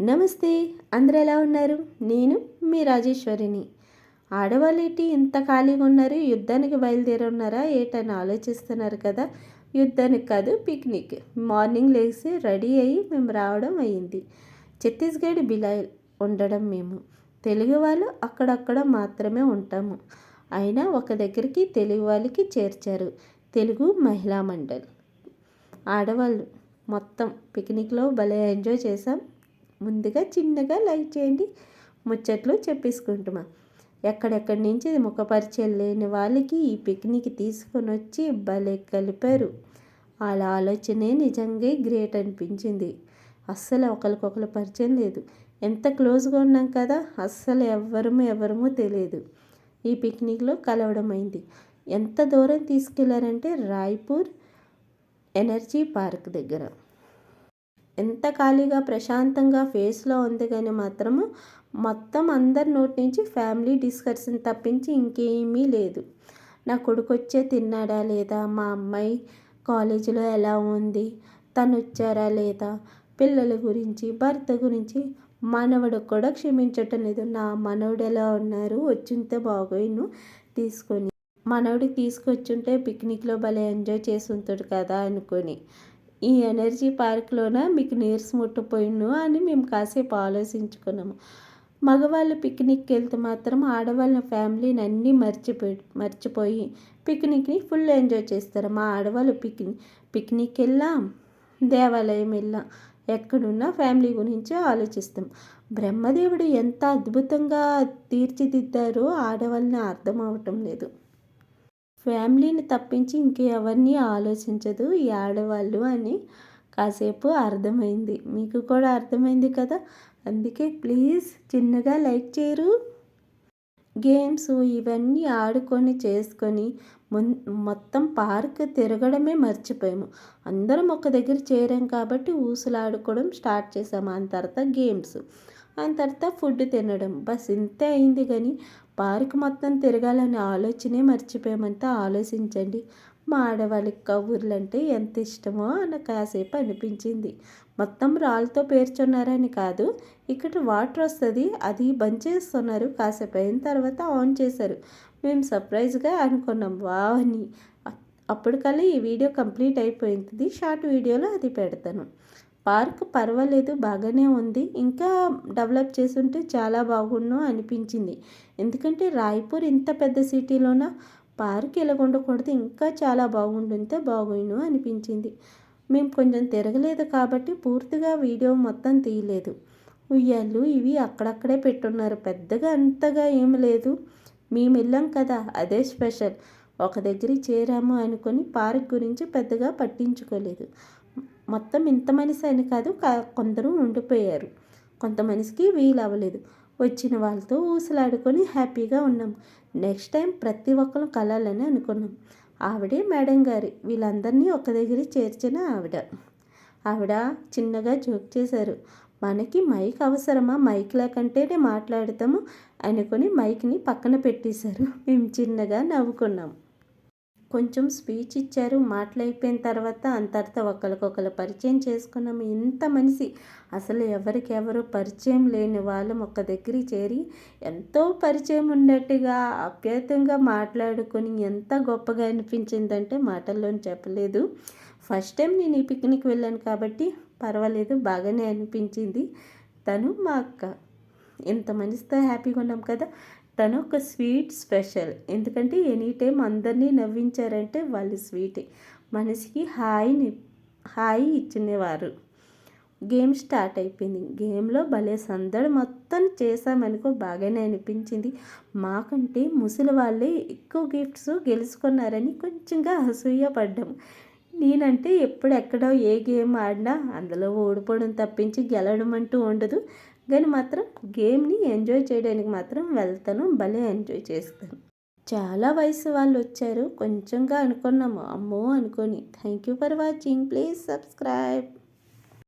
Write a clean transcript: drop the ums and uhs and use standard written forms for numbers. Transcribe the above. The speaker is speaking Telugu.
నమస్తే. అందరూ ఎలా ఉన్నారు? నేను మీ రాజేశ్వరిని. ఆడవాళ్ళేంటి ఇంత ఖాళీగా ఉన్నారు? యుద్ధానికి బయలుదేరి ఉన్నారా ఏటని ఆలోచిస్తున్నారు కదా. యుద్ధానికి కాదు, పిక్నిక్. మార్నింగ్ లేచి రెడీ అయ్యి మేము రావడం అయ్యింది. ఛత్తీస్గఢ్ బిలాయ్ ఉండడం మేము. తెలుగు వాళ్ళు అక్కడక్కడ మాత్రమే ఉంటాము. అయినా ఒక దగ్గరికి తెలుగు వాళ్ళకి చేర్చారు. తెలుగు మహిళా మండల్ ఆడవాళ్ళు మొత్తం పిక్నిక్లో భలే ఎంజాయ్ చేసాం. ముందుగా చిన్నగా లైక్ చేయండి. ముచ్చట్లు చెప్పేసుకుంటున్నాం. ఎక్కడెక్కడి నుంచి ముఖపరిచయం లేని వాళ్ళకి ఈ పిక్నిక్ తీసుకొని వచ్చి భలే కలిపారు. వాళ్ళ ఆలోచనే నిజంగా గ్రేట్ అనిపించింది. అస్సలు ఒకరికొకరు పరిచయం లేదు. ఎంత క్లోజ్గా ఉన్నాం కదా, అస్సలు ఎవరము తెలియదు. ఈ పిక్నిక్లో కలవడం అయింది. ఎంత దూరం తీసుకెళ్లారంటే రాయ్పూర్ ఎనర్జీ పార్క్ దగ్గర. ఎంత ఖాళీగా ప్రశాంతంగా ఫేస్లో ఉంది కానీ మాత్రము మొత్తం అందరి నోటి నుంచి ఫ్యామిలీ డిస్కషన్ తప్పించి ఇంకేమీ లేదు. నా కొడుకు వచ్చే తిన్నాడా లేదా, మా అమ్మాయి కాలేజీలో ఎలా ఉంది, తను వచ్చారా లేదా, పిల్లల గురించి, భర్త గురించి. మనవడు కూడా క్షమించటం లేదు. నా మనవడు ఎలా ఉన్నారు, వచ్చింటే బాగోయిను తీసుకొని. మనవడికి తీసుకొచ్చుంటే పిక్నిక్లో భలే ఎంజాయ్ చేసి ఉంటాడు కదా అనుకొని. ఈ ఎనర్జీ పార్క్లోన మీకు నీరసం ముట్టిపోయిను అని మేము కాసేపు ఆలోచించుకున్నాము. మగవాళ్ళు పిక్నిక్కి వెళ్తే మాత్రం ఆడవాళ్ళ ఫ్యామిలీని అన్నీ మర్చిపోయి పిక్నిక్ని ఫుల్ ఎంజాయ్ చేస్తారు. మా ఆడవాళ్ళు పిక్నిక్ వెళ్ళాం, దేవాలయం వెళ్ళాం, ఎక్కడున్నా ఫ్యామిలీ గురించి ఆలోచిస్తాం. బ్రహ్మదేవుడు ఎంత అద్భుతంగా తీర్చిదిద్దారో ఆడవాళ్ళని అర్థం అవటం లేదు. ఫ్యామిలీని తప్పించి ఇంకెవరిని ఆలోచించదు ఈ ఆడవాళ్ళు అని కాసేపు అర్థమైంది. మీకు కూడా అర్థమైంది కదా. అందుకే ప్లీజ్ చిన్నగా లైక్ చేయరు. గేమ్స్ ఇవన్నీ ఆడుకొని చేసుకొని మొత్తం పార్క్ తిరగడమే మర్చిపోయాము. అందరం ఒక దగ్గర చేరాం కాబట్టి ఊసులాడుకోవడం స్టార్ట్ చేసాము. ఆ తర్వాత గేమ్స్, ఆ తర్వాత ఫుడ్ తినడం, బస్ ఇంతే అయింది. కానీ పార్క్ మొత్తం తిరగాలనే ఆలోచనే మర్చిపోయామంతా. ఆలోచించండి. మా ఆడవాళ్ళకి కబుర్లు అంటే ఎంత ఇష్టమో అని కాసేపు అనిపించింది. మొత్తం రాళ్ళతో పేర్చున్నారని కాదు, ఇక్కడ వాటర్ వస్తుంది అది బంద్ చేస్తున్నారు. కాసేపు అయిన తర్వాత ఆన్ చేశారు. మేము సర్ప్రైజ్గా అనుకున్నాం వావ్ అని. అప్పటికల్లా ఈ వీడియో కంప్లీట్ అయిపోయింది. షార్ట్ వీడియోలో అది పెడతాను. పార్క్ పర్వాలేదు, బాగానే ఉంది. ఇంకా డెవలప్ చేసుంటే చాలా బాగుండు అనిపించింది. ఎందుకంటే రాయ్పూర్ ఇంత పెద్ద సిటీలోన పార్క్ ఇలా ఉండకూడదు, ఇంకా చాలా బాగుంటుంటే బాగుండు అనిపించింది. మేము కొంచెం తిరగలేదు కాబట్టి పూర్తిగా వీడియో మొత్తం తీయలేదు. ఉయ్యాళ్ళు ఇవి అక్కడక్కడే పెట్టున్నారు. పెద్దగా అంతగా ఏం లేదు. మేము వెళ్ళాం కదా, అదే స్పెషల్. ఒక దగ్గర చేరాము అనుకొని పార్క్ గురించి పెద్దగా పట్టించుకోలేదు. మొత్తం ఇంత మనిషి అని కాదు, కొందరు ఉండిపోయారు. కొంత మనిషికి వీలు అవ్వలేదు. వచ్చిన వాళ్ళతో ఊసలాడుకొని హ్యాపీగా ఉన్నాం. నెక్స్ట్ టైం ప్రతి ఒక్కరు కలాలని అనుకున్నాం. ఆవిడే మేడం గారి వీళ్ళందరినీ ఒక దగ్గర చేర్చిన ఆవిడ చిన్నగా జోక్ చేశారు. మనకి మైక్ అవసరమా, మైక్ లేకంటేనే మాట్లాడతాము అనుకొని మైక్ని పక్కన పెట్టేశారు. మేము చిన్నగా నవ్వుకున్నాం. కొంచెం స్పీచ్ ఇచ్చారు. మాటలైపోయిన తర్వాత అంతర్త ఒకరికొకరు పరిచయం చేసుకున్నాము. ఇంత మనిషి అసలు ఎవరికెవరు పరిచయం లేని వాళ్ళం ఒక దగ్గర చేరి ఎంతో పరిచయం ఉన్నట్టుగా ఆప్యాయంగా మాట్లాడుకొని ఎంత గొప్పగా అనిపించిందంటే మాటల్లో చెప్పలేదు. ఫస్ట్ టైం నేను ఈ పిక్నిక్ వెళ్ళాను కాబట్టి పర్వాలేదు, బాగానే అనిపించింది. తను మా అక్క. ఇంత మనిషితో హ్యాపీగా ఉన్నాం కదా. తను ఒక స్వీట్ స్పెషల్. ఎందుకంటే ఎనీ టైం అందరినీ నవ్వించారంటే వాళ్ళు స్వీటే. మనిషికి హాయి ఇచ్చినవారు. గేమ్ స్టార్ట్ అయిపోయింది. గేమ్లో భలే సందడి మొత్తం చేసామనుకో, బాగానే అనిపించింది. మాకంటే ముసలి వాళ్ళే ఎక్కువ గిఫ్ట్స్ గెలుచుకున్నారని కొంచెంగా అసూయ పడ్డాము. నేనంటే ఎక్కడో ఏ గేమ్ ఆడినా అందులో ఓడిపోవడం తప్పించి గెలవడం అంటూ ఉండదు. కానీ మాత్రం గేమ్ని ఎంజాయ్ చేయడానికి మాత్రం వెళ్తాను. భలే ఎంజాయ్ చేస్తాను. చాలా వయసు వాళ్ళు వచ్చారు. కొంచెంగా అనుకున్నాము అమ్మో అనుకొని. Thank you for watching. Please subscribe.